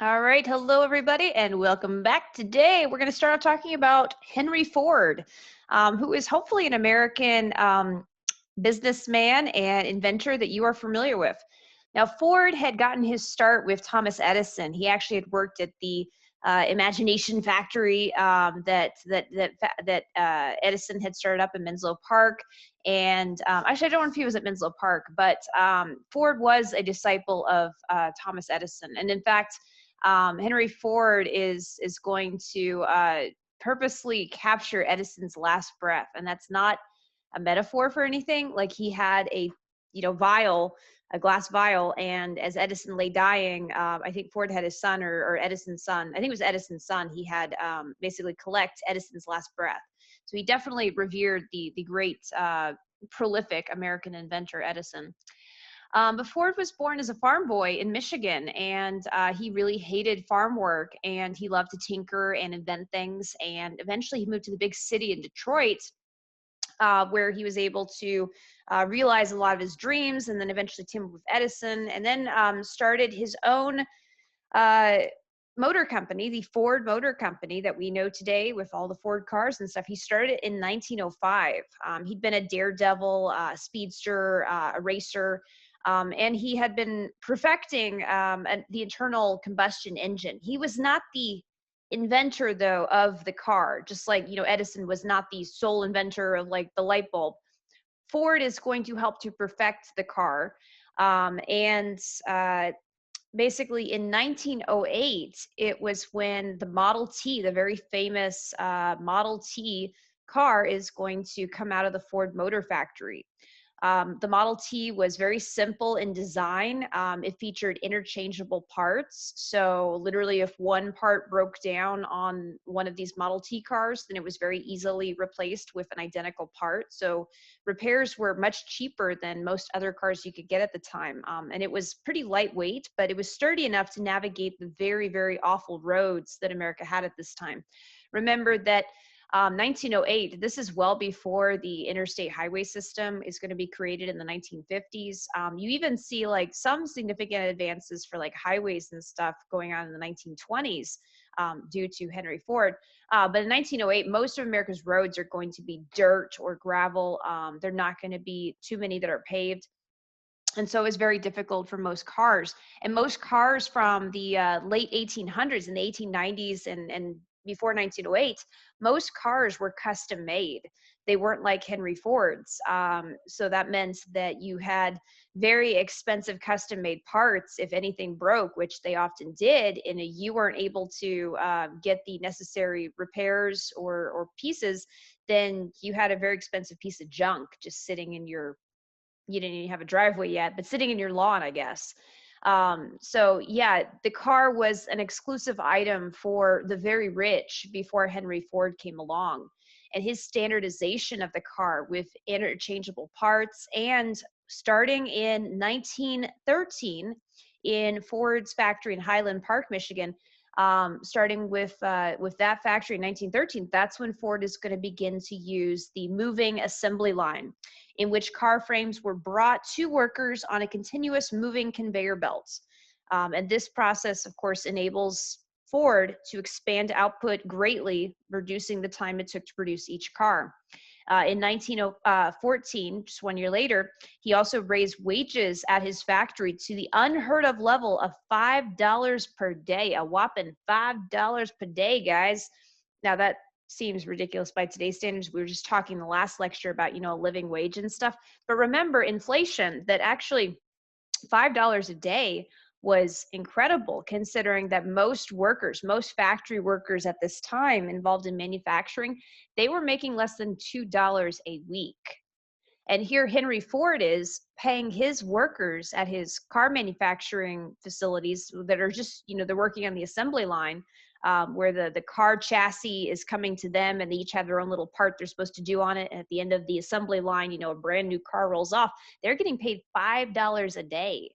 All right. Hello, everybody, and welcome back. Today, we're going to start off talking about Henry Ford, who is hopefully an American businessman and inventor that you are familiar with. Now, Ford had gotten his start with Thomas Edison. He actually had worked at the imagination factory that Edison had started up in Menlo Park. And actually, I don't know if he was at Menlo Park, but Ford was a disciple of Thomas Edison. And in fact, Henry Ford is going to purposely capture Edison's last breath, and that's not a metaphor for anything. Like he had a vial, a glass vial, and as Edison lay dying, I think Ford had his son or Edison's son. I think it was Edison's son. He had basically collect Edison's last breath. So he definitely revered the great prolific American inventor Edison. But Ford was born as a farm boy in Michigan, and he really hated farm work, and he loved to tinker and invent things. And eventually, he moved to the big city in Detroit, where he was able to realize a lot of his dreams, and then eventually teamed with Edison, and then started his own uh, motor company, the Ford Motor Company that we know today with all the Ford cars and stuff. He started it in 1905. He'd been a daredevil, speedster, a racer, and he had been perfecting the internal combustion engine. He was not the inventor, though, of the car, just like Edison was not the sole inventor of like the light bulb. Ford is going to help to perfect the car, and basically in 1908, it was when the Model T, the very famous Model T car, is going to come out of the Ford Motor Factory. The Model T was very simple in design. It featured interchangeable parts. So literally if one part broke down on one of these Model T cars, then it was very easily replaced with an identical part. So repairs were much cheaper than most other cars you could get at the time. And it was pretty lightweight, but it was sturdy enough to navigate the very, very awful roads that America had at this time. Remember that 1908, this is well before the interstate highway system is going to be created in the 1950s. You even see like some significant advances for like highways and stuff going on in the 1920s due to Henry Ford. But in 1908, most of America's roads are going to be dirt or gravel. They're not going to be too many that are paved. And so it's very difficult for most cars. And most cars from the late 1800s and the 1890s and before 1908, most cars were custom made. They weren't like Henry Ford's. So that meant that you had very expensive custom made parts. If anything broke, which they often did, and you weren't able to get the necessary repairs or pieces, then you had a very expensive piece of junk just sitting in your, you didn't even have a driveway yet, but sitting in your lawn, I guess. So yeah, the car was an exclusive item for the very rich before Henry Ford came along. And his standardization of the car with interchangeable parts, and starting in 1913 in Ford's factory in Highland Park, Michigan, starting with that factory in 1913, that's when Ford is going to begin to use the moving assembly line, in which car frames were brought to workers on a continuous moving conveyor belt. And this process, of course, enables Ford to expand output greatly, reducing the time it took to produce each car. In 1914, just 1 year later, he also raised wages at his factory to the unheard of level of $5 per day, a whopping $5 per day, guys. Now that seems ridiculous by today's standards. We were just talking the last lecture about, a living wage and stuff. But remember inflation, that actually $5 a day was incredible, considering that most workers, most factory workers at this time involved in manufacturing, they were making less than $2 a week. And here Henry Ford is paying his workers at his car manufacturing facilities that are just, they're working on the assembly line, where the car chassis is coming to them, and they each have their own little part they're supposed to do on it. And at the end of the assembly line, a brand new car rolls off. They're getting paid $5 a day.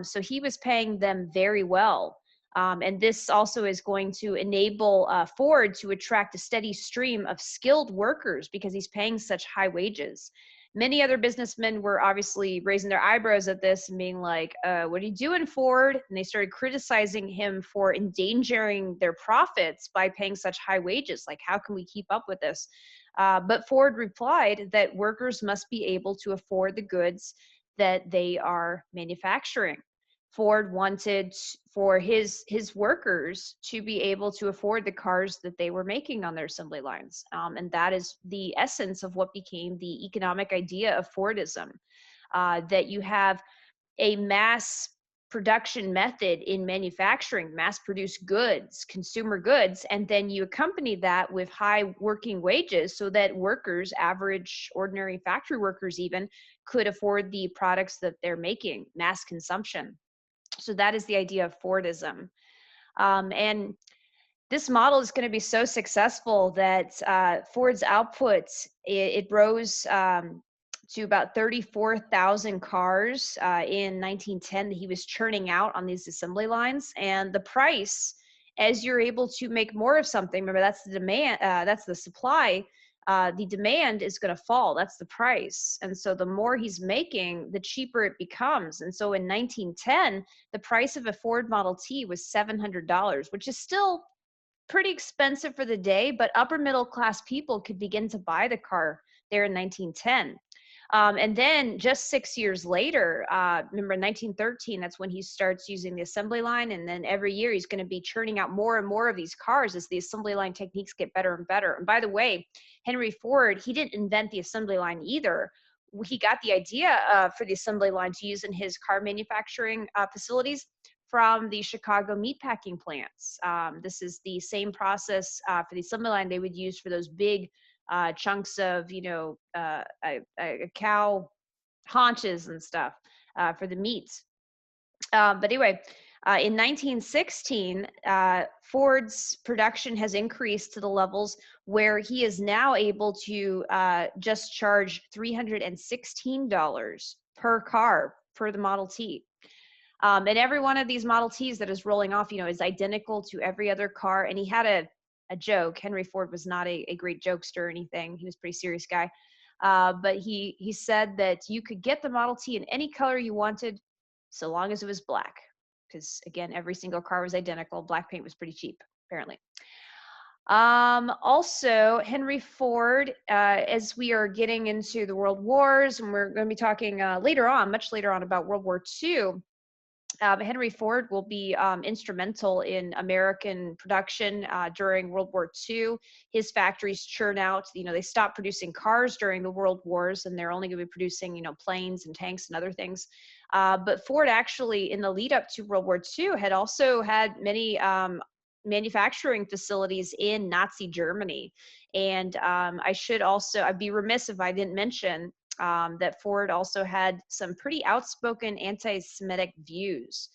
So he was paying them very well. And this also is going to enable Ford to attract a steady stream of skilled workers because he's paying such high wages. Many other businessmen were obviously raising their eyebrows at this and being like, what are you doing, Ford? And they started criticizing him for endangering their profits by paying such high wages. Like, how can we keep up with this? But Ford replied that workers must be able to afford the goods that they are manufacturing. Ford wanted for his workers to be able to afford the cars that they were making on their assembly lines, and that is the essence of what became the economic idea of Fordism. That you have a mass production method in manufacturing, mass produced goods, consumer goods, and then you accompany that with high working wages so that workers, average, ordinary factory workers even, could afford the products that they're making, mass consumption. So that is the idea of Fordism. And this model is going to be so successful that Ford's output, it rose to about 34,000 cars in 1910 that he was churning out on these assembly lines. And the price, as you're able to make more of something, remember that's the demand, that's the supply, the demand is going to fall. That's the price. And so the more he's making, the cheaper it becomes. And so in 1910, the price of a Ford Model T was $700, which is still pretty expensive for the day, but upper middle class people could begin to buy the car there in 1910. And then just 6 years later, remember 1913, that's when he starts using the assembly line. And then every year he's going to be churning out more and more of these cars as the assembly line techniques get better and better. And by the way, Henry Ford, he didn't invent the assembly line either. He got the idea for the assembly line to use in his car manufacturing facilities from the Chicago meatpacking plants. This is the same process for the assembly line they would use for those big chunks of, a cow haunches and stuff for the meats. But anyway, in 1916, Ford's production has increased to the levels where he is now able to just charge $316 per car for the Model T. And every one of these Model Ts that is rolling off, is identical to every other car. And he had a joke. Henry Ford was not a great jokester or anything. He was a pretty serious guy. But he said that you could get the Model T in any color you wanted, so long as it was black. Because again, every single car was identical. Black paint was pretty cheap, apparently. Also, Henry Ford, as we are getting into the World Wars, and we're going to be talking much later on about World War II, Henry Ford will be instrumental in American production during World War II. His factories churn out, they stopped producing cars during the World Wars, and they're only going to be producing, planes and tanks and other things. But Ford actually, in the lead up to World War II, had also had many manufacturing facilities in Nazi Germany. And I'd be remiss if I didn't mention that Ford also had some pretty outspoken anti-Semitic views.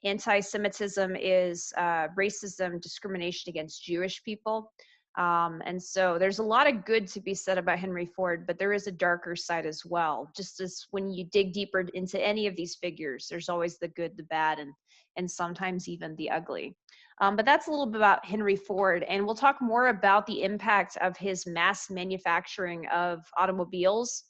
Anti-Semitism is racism, discrimination against Jewish people. And so there's a lot of good to be said about Henry Ford, but there is a darker side as well. Just as when you dig deeper into any of these figures, there's always the good, the bad, and sometimes even the ugly. But that's a little bit about Henry Ford, and we'll talk more about the impact of his mass manufacturing of automobiles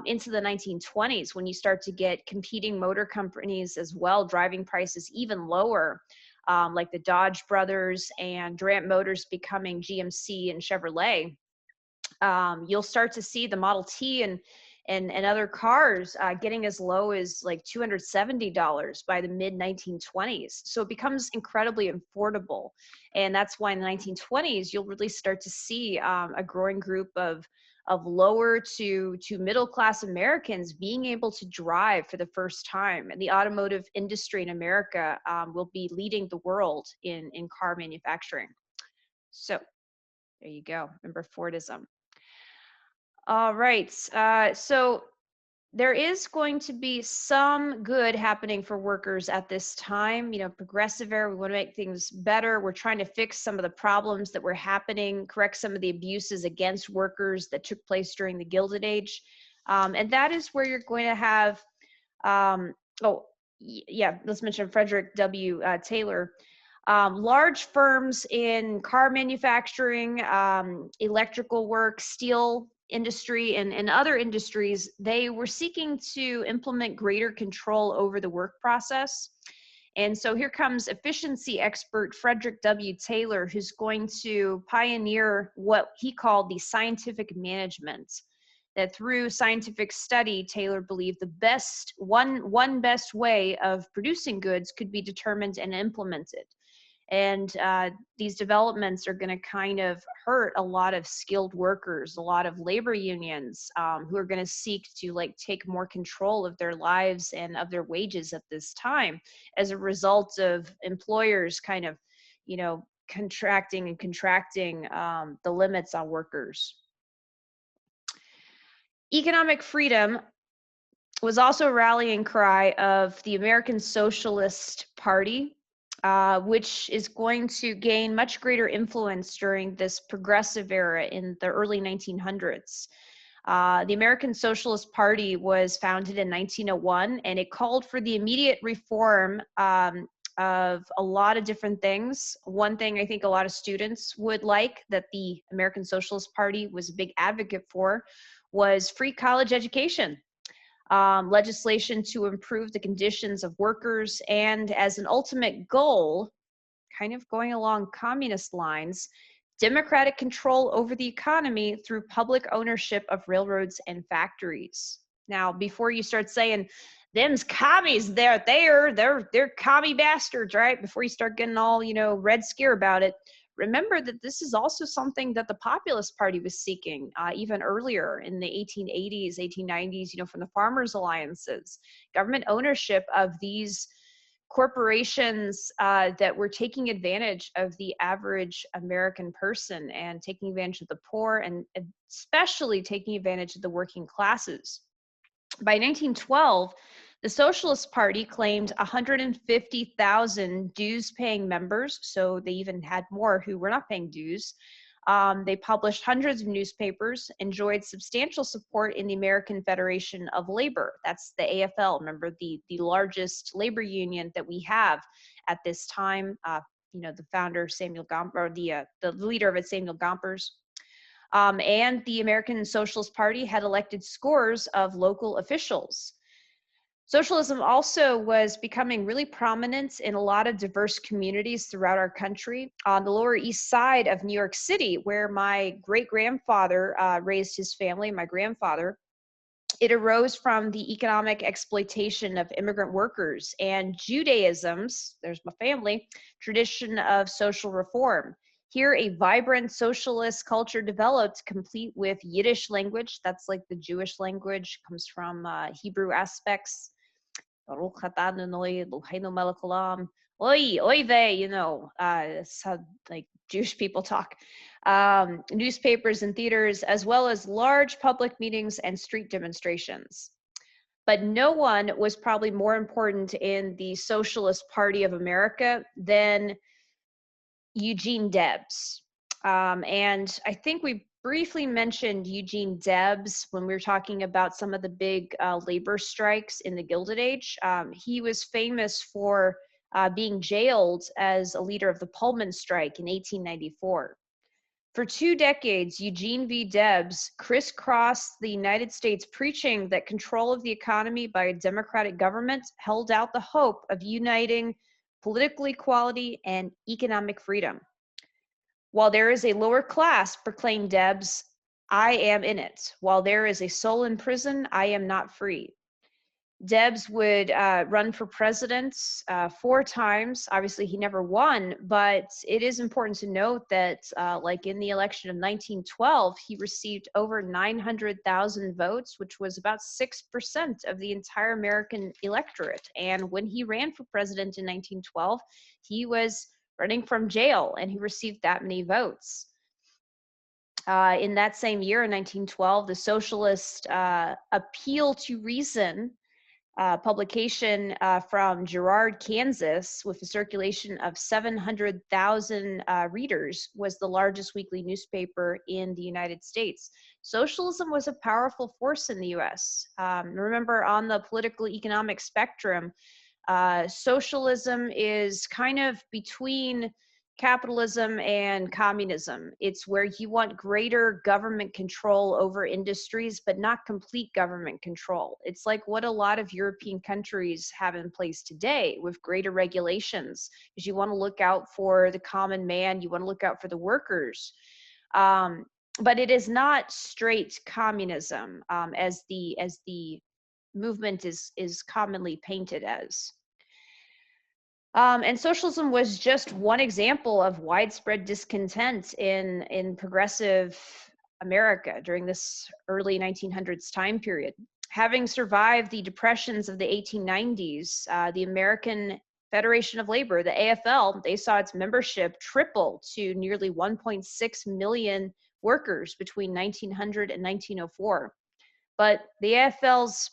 into the 1920s, when you start to get competing motor companies as well, driving prices even lower, like the Dodge brothers and Durant Motors becoming GMC and Chevrolet. You'll start to see the Model T and other cars getting as low as like $270 by the mid 1920s. So it becomes incredibly affordable. And that's why in the 1920s, you'll really start to see a growing group of lower to middle class Americans being able to drive for the first time. And the automotive industry in America will be leading the world in car manufacturing. So there you go. Remember Fordism. All right. So there is going to be some good happening for workers at this time. Progressive era, we want to make things better. We're trying to fix some of the problems that were happening, correct some of the abuses against workers that took place during the Gilded Age. And that is where you're going to have, let's mention Frederick W. Taylor. Large firms in car manufacturing, electrical work, steel industry and other industries, they were seeking to implement greater control over the work process. And so here comes efficiency expert Frederick W. Taylor, who's going to pioneer what he called the scientific management. That through scientific study, Taylor believed the one best way of producing goods could be determined and implemented. And these developments are going to kind of hurt a lot of skilled workers, a lot of labor unions who are going to seek to like take more control of their lives and of their wages at this time as a result of employers kind of, you know, contracting the limits on workers. Economic freedom was also a rallying cry of the American Socialist Party, which is going to gain much greater influence during this progressive era in the early 1900s. The American Socialist Party was founded in 1901, and it called for the immediate reform of a lot of different things. One thing I think a lot of students would like that the American Socialist Party was a big advocate for was free college education. Legislation to improve the conditions of workers, and as an ultimate goal, kind of going along communist lines, democratic control over the economy through public ownership of railroads and factories. Now, before you start saying, them's commies, they're commie bastards, right? Before you start getting all, you know, red scare about it, remember that this is also something that the Populist Party was seeking even earlier in the 1880s, 1890s, you know, from the farmers' alliances. Government ownership of these corporations that were taking advantage of the average American person and taking advantage of the poor and especially taking advantage of the working classes. By 1912, the Socialist Party claimed 150,000 dues-paying members, so they even had more who were not paying dues. They published hundreds of newspapers, enjoyed substantial support in the American Federation of Labor. That's the AFL, remember, the largest labor union that we have at this time. You know, the founder, Samuel Gompers, or the leader of it, Samuel Gompers. And the American Socialist Party had elected scores of local officials. Socialism also was becoming really prominent in a lot of diverse communities throughout our country. On the Lower East Side of New York City, where my great-grandfather raised his family, my grandfather, it arose from the economic exploitation of immigrant workers and Judaism's, there's my family, tradition of social reform. Here, a vibrant socialist culture developed, complete with Yiddish language. That's like the Jewish language, comes from Hebrew aspects. You know, it's how like Jewish people talk. Newspapers and theaters, as well as large public meetings and street demonstrations. But no one was probably more important in the Socialist Party of America than Eugene Debs. And I think we briefly mentioned Eugene Debs when we were talking about some of the big labor strikes in the Gilded Age. He was famous for being jailed as a leader of the Pullman strike in 1894. For 2 decades, Eugene V. Debs crisscrossed the United States preaching that control of the economy by a democratic government held out the hope of uniting political equality and economic freedom. While there is a lower class, proclaimed Debs, I am in it. While there is a soul in prison, I am not free. Debs would run for president 4 times. Obviously, he never won, but it is important to note that, like in the election of 1912, he received over 900,000 votes, which was about 6% of the entire American electorate. And when he ran for president in 1912, he was running from jail, and he received that many votes. In that same year, in 1912, the Socialist Appeal to Reason publication from Girard, Kansas, with a circulation of 700,000 readers, was the largest weekly newspaper in the United States. Socialism was a powerful force in the US. Remember, on the political economic spectrum, socialism is kind of between capitalism and communism. It's where you want greater government control over industries, but not complete government control. It's like what a lot of European countries have in place today with greater regulations, because you want to look out for the common man, you want to look out for the workers. Um, but it is not straight communism, as the movement is commonly painted as. And socialism was just one example of widespread discontent in progressive America during this early 1900s time period. Having survived the depressions of the 1890s, the American Federation of Labor, the AFL, they saw its membership triple to nearly 1.6 million workers between 1900 and 1904. But the AFL's,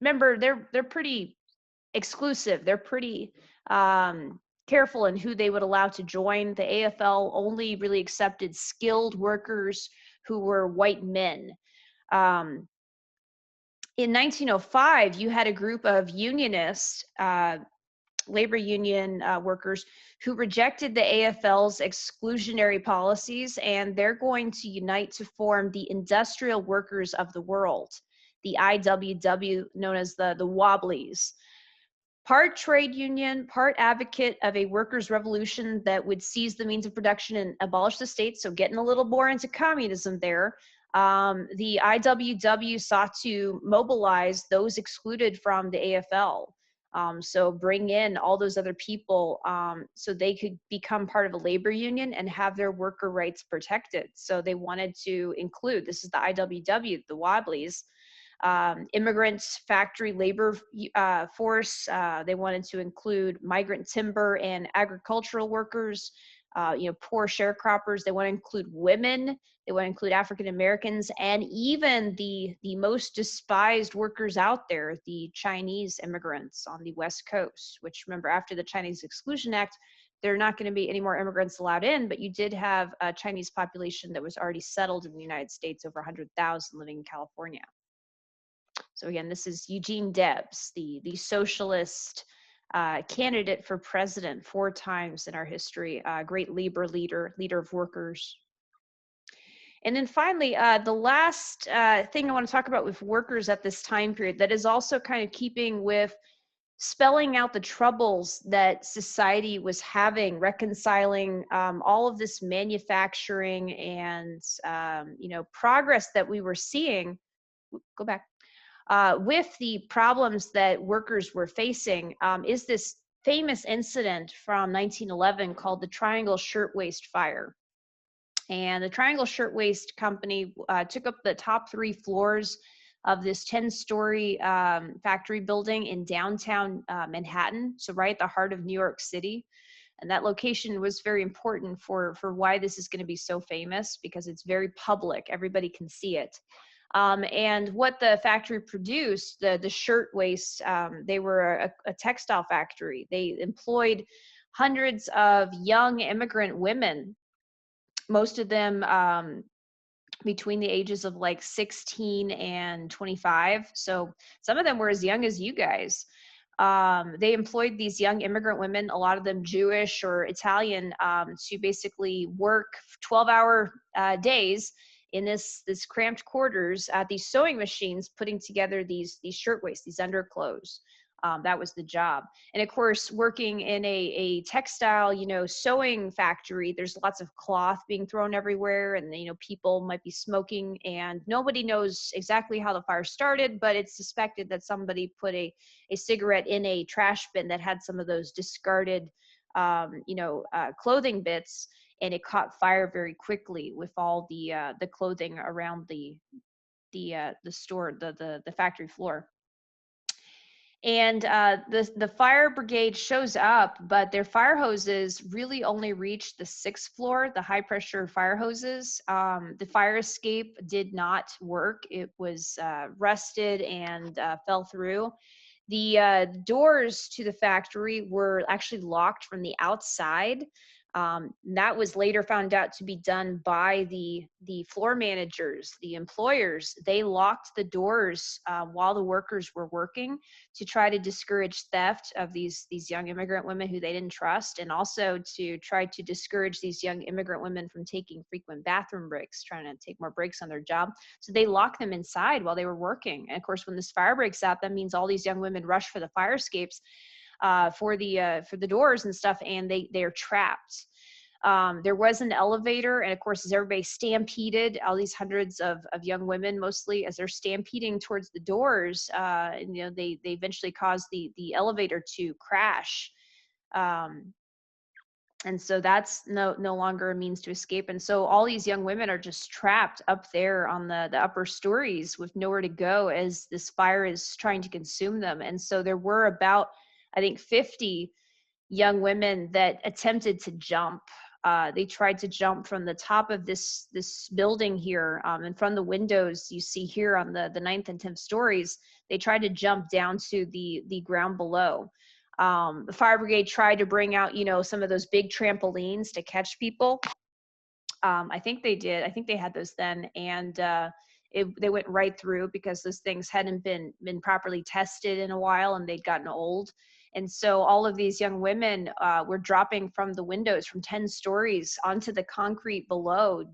remember, they're pretty exclusive. They're pretty careful in who they would allow to join. The AFL only really accepted skilled workers who were white men. Um, in 1905, you had a group of unionists, labor union workers, who rejected the AFL's exclusionary policies, and they're going to unite to form the Industrial Workers of the World, the IWW, known as the Wobblies. Part trade union, part advocate of a workers' revolution that would seize the means of production and abolish the state. So getting a little more into communism there. The IWW sought to mobilize those excluded from the AFL. So bring in all those other people so they could become part of a labor union and have their worker rights protected. So they wanted to include, this is the IWW, the Wobblies, immigrants, factory labor force. They wanted to include migrant timber and agricultural workers, poor sharecroppers. They want to include women. They want to include African Americans, and even the most despised workers out there, the Chinese immigrants on the West Coast, which, remember, after the Chinese Exclusion Act, there are not going to be any more immigrants allowed in, but you did have a Chinese population that was already settled in the United States, over 100,000 living in California. So again, this is Eugene Debs, the socialist candidate for president 4 times in our history, great labor leader of workers. And then finally, the last thing I want to talk about with workers at this time period that is also kind of keeping with spelling out the troubles that society was having, reconciling all of this manufacturing and progress that we were seeing. Go back. With the problems that workers were facing, is this famous incident from 1911 called the Triangle Shirtwaist Fire. And the Triangle Shirtwaist Company took up the top 3 floors of this 10-story factory building in downtown Manhattan, so right at the heart of New York City. And that location was very important for why this is going to be so famous, because it's very public. Everybody can see it. And what the factory produced, the shirtwaist, they were a textile factory. They employed hundreds of young immigrant women, most of them between the ages of like 16 and 25. So some of them were as young as you guys. They employed these young immigrant women, a lot of them Jewish or Italian, to basically work 12-hour days in this cramped quarters at these sewing machines, putting together these shirtwaists, these underclothes. That was the job. And of course, working in a textile, sewing factory, there's lots of cloth being thrown everywhere, and people might be smoking, and nobody knows exactly how the fire started, but it's suspected that somebody put a cigarette in a trash bin that had some of those discarded clothing bits, and it caught fire very quickly with all the clothing around the store, the factory floor. And the fire brigade shows up, but their fire hoses really only reached the 6th floor, the high pressure fire hoses. The fire escape did not work. It was rusted and fell through. The doors to the factory were actually locked from the outside. That was later found out to be done by the floor managers, the employers. They locked the doors while the workers were working to try to discourage theft of these young immigrant women who they didn't trust, and also to try to discourage these young immigrant women from taking frequent bathroom breaks, trying to take more breaks on their job. So they locked them inside while they were working. And of course, when this fire breaks out, that means all these young women rush for the fire escapes, for the doors and stuff, and they're trapped. There was an elevator, and of course, as everybody stampeded, all these hundreds of young women, mostly, as they're stampeding towards the doors, and, they eventually caused the elevator to crash. Um, and so that's no longer a means to escape. And so all these young women are just trapped up there on the upper stories with nowhere to go as this fire is trying to consume them. And so there were about, I think, 50 young women that attempted to jump. They tried to jump from the top of this building here, and from the windows you see here on the ninth and 10th stories. They tried to jump down to the ground below. The fire brigade tried to bring out, some of those big trampolines to catch people. I think they did. I think they had those then, and they went right through because those things hadn't been properly tested in a while, and they'd gotten old. And so all of these young women were dropping from the windows from 10 stories onto the concrete below,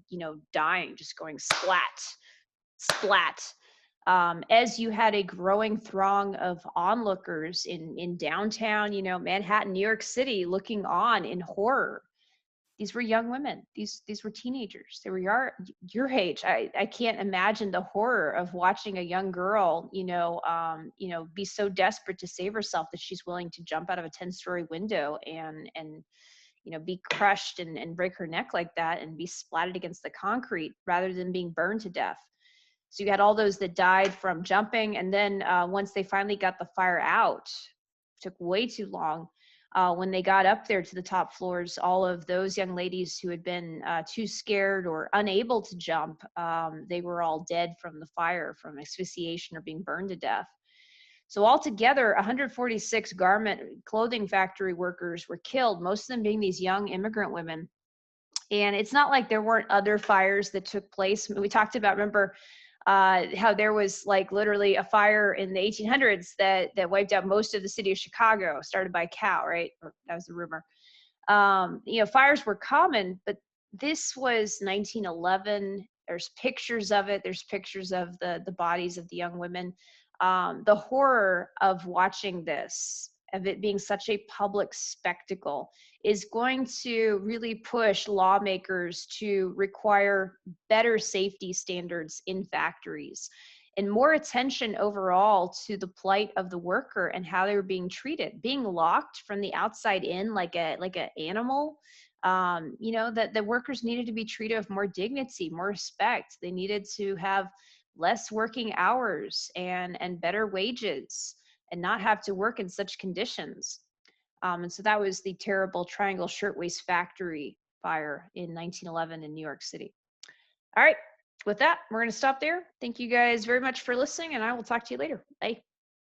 dying, just going splat, splat. As you had a growing throng of onlookers in downtown, Manhattan, New York City, looking on in horror. These were young women. These were teenagers. They were your age. I can't imagine the horror of watching a young girl, be so desperate to save herself that she's willing to jump out of a 10-story window and be crushed and break her neck like that and be splatted against the concrete rather than being burned to death. So you had all those that died from jumping, and then once they finally got the fire out, took way too long. When they got up there to the top floors, all of those young ladies who had been too scared or unable to jump, they were all dead from the fire, from asphyxiation or being burned to death. So altogether, 146 garment clothing factory workers were killed, most of them being these young immigrant women. And it's not like there weren't other fires that took place. We talked about, remember, how there was like literally a fire in the 1800s that wiped out most of the city of Chicago, started by a cow, right? Or that was the rumor. Fires were common, but this was 1911. There's pictures of it. There's pictures of the bodies of the young women. The horror of watching this, of it being such a public spectacle, is going to really push lawmakers to require better safety standards in factories and more attention overall to the plight of the worker and how they were being treated, being locked from the outside in like an animal. That the workers needed to be treated with more dignity, more respect. They needed to have less working hours and better wages and not have to work in such conditions. And so that was the terrible Triangle Shirtwaist Factory fire in 1911 in New York City. All right, with that, we're going to stop there. Thank you guys very much for listening, and I will talk to you later. Bye.